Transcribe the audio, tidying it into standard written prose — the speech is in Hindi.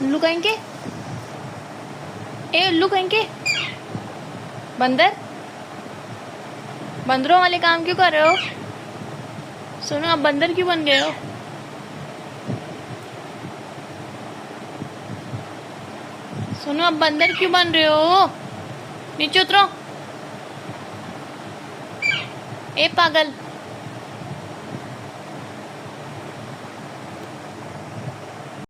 उल्लू कहीं के। ए उल्लू कहीं के। बंदर, बंदरों वाले काम क्यों कर रहे हो? सुनो, आप बंदर क्यों बन गए हो? सुनो, आप बंदर क्यों बन रहे हो? नीचे उतरो। ए पागल।